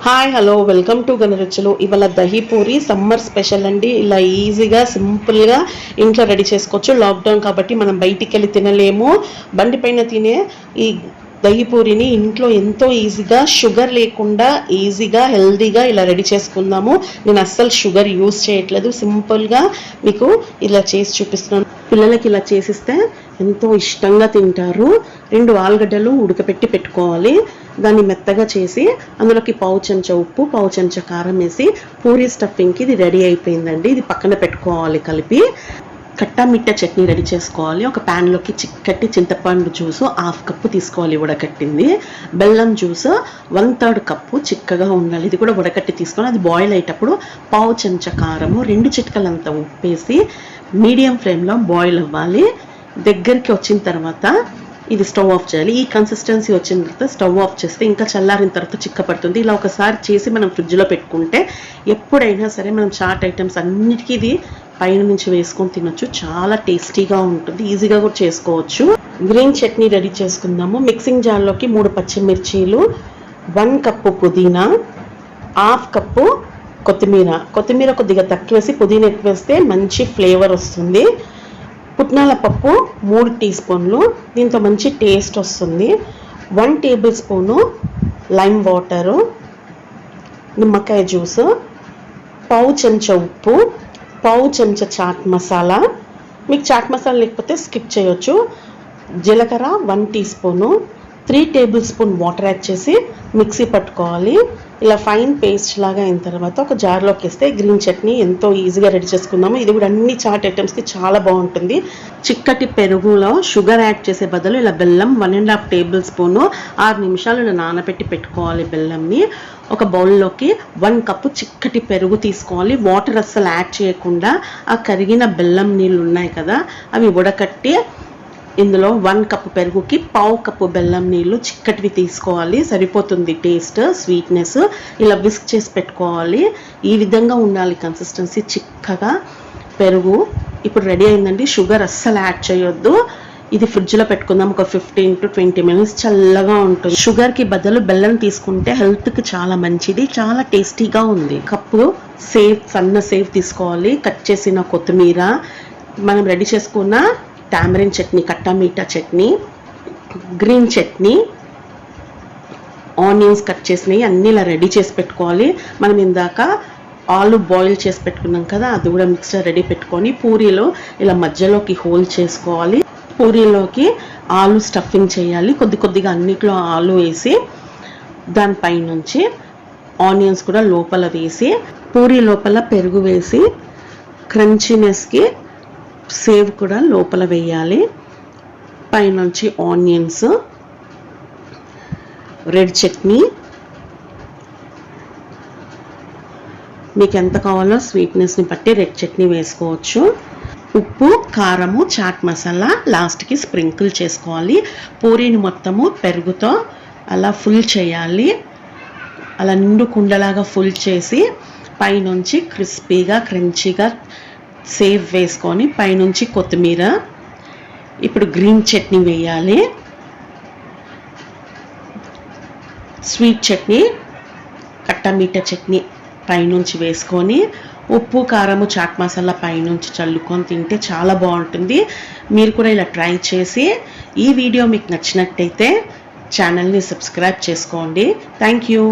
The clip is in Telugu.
Hi hello welcome to Ganaruchulu. ఇవాళ దహీ పూరి సమ్మర్ స్పెషల్ అండి. ఇలా ఈజీగా సింపుల్గా ఇంట్లో రెడీ చేసుకోవచ్చు. లాక్డౌన్ కాబట్టి మనం బయటికి వెళ్ళి తినలేము. బండి పైన తినే ఈ దహీ పూరిని ఇంట్లో ఎంతో ఈజీగా షుగర్ లేకుండా ఈజీగా హెల్దీగా ఇలా రెడీ చేసుకుందాము. నేను అస్సలు షుగర్ యూజ్ చేయట్లేదు, సింపుల్గా మీకు ఇలా చేసి చూపిస్తున్నాను. పిల్లలకి ఇలా చేసిస్తే ఎంతో ఇష్టంగా తింటారు. 2 ఆలుగడ్డలు ఉడకపెట్టి పెట్టుకోవాలి. దాన్ని మెత్తగా చేసి అందులోకి పావు చెంచా ఉప్పు, పావు చెంచా కారం వేసి పూరీ స్టఫింగ్కి ఇది రెడీ అయిపోయిందండి. ఇది పక్కన పెట్టుకోవాలి. కలిపి కట్టా మిట్ట చట్నీ రెడీ చేసుకోవాలి. ఒక ప్యాన్లోకి చిక్కటి చింతపండు జ్యూసు 1/2 కప్పు తీసుకోవాలి ఉడకట్టింది. బెల్లం జ్యూసు 1/3 కప్పు చిక్కగా ఉండాలి. ఇది కూడా ఉడకట్టి తీసుకొని అది బాయిల్ అయ్యేటప్పుడు పావు చెంచా కారము, 2 చిటికలంతా ఉప్పేసి మీడియం ఫ్లేమ్లో బాయిల్ అవ్వాలి. దగ్గరికి వచ్చిన తర్వాత ఇది స్టవ్ ఆఫ్ చేయాలి. ఈ కన్సిస్టెన్సీ వచ్చిన తర్వాత స్టవ్ ఆఫ్ చేస్తే ఇంకా చల్లారిన తర్వాత చిక్కపడుతుంది. ఇలా ఒకసారి చేసి మనం ఫ్రిడ్జ్లో పెట్టుకుంటే ఎప్పుడైనా సరే మనం చాట్ ఐటమ్స్ అన్నిటికీ ఇది పైన నుంచి వేసుకొని తినొచ్చు. చాలా టేస్టీగా ఉంటుంది. ఈజీగా కూడా చేసుకోవచ్చు. గ్రీన్ చట్నీ రెడీ చేసుకుందాము. మిక్సింగ్ జార్లోకి 3 పచ్చిమిర్చీలు, 1 కప్పు పుదీనా, 1/2 కప్పు కొత్తిమీర కొద్దిగా తక్కువ వేసి పుదీనా ఎక్కువ వేస్తే మంచి ఫ్లేవర్ వస్తుంది. పుట్నాల పప్పు 3 టీ స్పూన్లు, దీంతో మంచి టేస్ట్ వస్తుంది. 1 టేబుల్ స్పూను లైమ్ వాటరు, నిమ్మకాయ జ్యూసు, పావు చెంచా ఉప్పు, పావు చెంచా చాట్ మసాలా. మీకు చాట్ మసాలా లేకపోతే స్కిప్ చేయొచ్చు. జీలకర్ర 1 teaspoon, 3 tablespoon water add చేసి మిక్సీ పట్టుకోవాలి. ఇలా ఫైన్ పేస్ట్ లాగా అయిన తర్వాత ఒక జార్లోకి వేస్తే గ్రీన్ చట్నీ ఎంతో ఈజీగా రెడీ చేసుకుందాము. ఇది కూడా అన్ని చాట్ ఐటమ్స్కి చాలా బాగుంటుంది. చిక్కటి పెరుగులో షుగర్ యాడ్ చేసే బదులు ఇలా బెల్లం 1.5 టేబుల్ స్పూను 6 నిమిషాలు నానబెట్టి పెట్టుకోవాలి. బెల్లంని ఒక బౌల్లోకి 1 కప్పు చిక్కటి పెరుగు తీసుకోవాలి. వాటర్ అస్సలు యాడ్ చేయకుండా ఆ కరిగిన బెల్లం నీళ్ళు ఉన్నాయి కదా అవి ఉడకట్టి ఇందులో 1 కప్పు పెరుగుకి పావు కప్పు బెల్లం నీళ్ళు చిక్కటివి తీసుకోవాలి. సరిపోతుంది టేస్ట్, స్వీట్నెస్. ఇలా విస్క్ చేసి పెట్టుకోవాలి. ఈ విధంగా ఉండాలి కన్సిస్టెన్సీ, చిక్కగా పెరుగు. ఇప్పుడు రెడీ అయిందండి. షుగర్ అస్సలు యాడ్ చేయొద్దు. ఇది ఫ్రిడ్జ్లో పెట్టుకుందాం ఒక 15 to 20 మినిట్స్. చల్లగా ఉంటుంది. షుగర్కి బదులు బెల్లం తీసుకుంటే హెల్త్కి చాలా మంచిది, చాలా టేస్టీగా ఉంది. కప్పు సన్న సేవ్ తీసుకోవాలి. కట్ చేసిన కొత్తిమీర, మనం రెడీ చేసుకున్న tamarind chutney, khatta meetha chutney, green chutney, onions cut చేసినవి అన్నీ ఇలా రెడీ చేసి పెట్టుకోవాలి. మనం ఇందాక ఆలు బాయిల్ చేసి పెట్టుకున్నాం కదా అది కూడా మిక్సర్ రెడీ పెట్టుకొని పూరీలో ఇలా మధ్యలోకి హోల్ చేసుకోవాలి. పూరీలోకి ఆలు స్టఫింగ్ చేయాలి. కొద్దిగా అన్నిట్లో ఆలు వేసి దానిపై నుంచి ఆనియన్స్ కూడా లోపల వేసి పూరీ లోపల పెరుగు వేసి క్రంచీనెస్కి సేవ్ కూడా లోపల వేయాలి. పైనుంచి ఆనియన్స్, రెడ్ చట్నీ, మీకు ఎంత కావాలో స్వీట్నెస్ని బట్టి రెడ్ చట్నీ వేసుకోవచ్చు. ఉప్పు, కారము, చాట్ మసాలా లాస్ట్కి స్ప్రింకిల్ చేసుకోవాలి. పూరీని మొత్తము పెరుగుతో అలా ఫుల్ చేయాలి. అలా నిండు కుండలాగా ఫుల్ చేసి పైనుంచి క్రిస్పీగా క్రంచీగా సేవ్ వేసుకొని పైనుంచి కొత్తిమీర. ఇప్పుడు గ్రీన్ చట్నీ వేయాలి. స్వీట్ చట్నీ, కట్టా మీఠా చట్నీ పైనుంచి వేసుకొని ఉప్పు, కారము, చాట్ మసాలా పైనుంచి చల్లుకొని తింటే చాలా బాగుంటుంది. మీరు కూడా ఇలా ట్రై చేసి ఈ వీడియో మీకు నచ్చినట్టయితే ఛానల్ని సబ్స్క్రైబ్ చేసుకోండి. Thank you.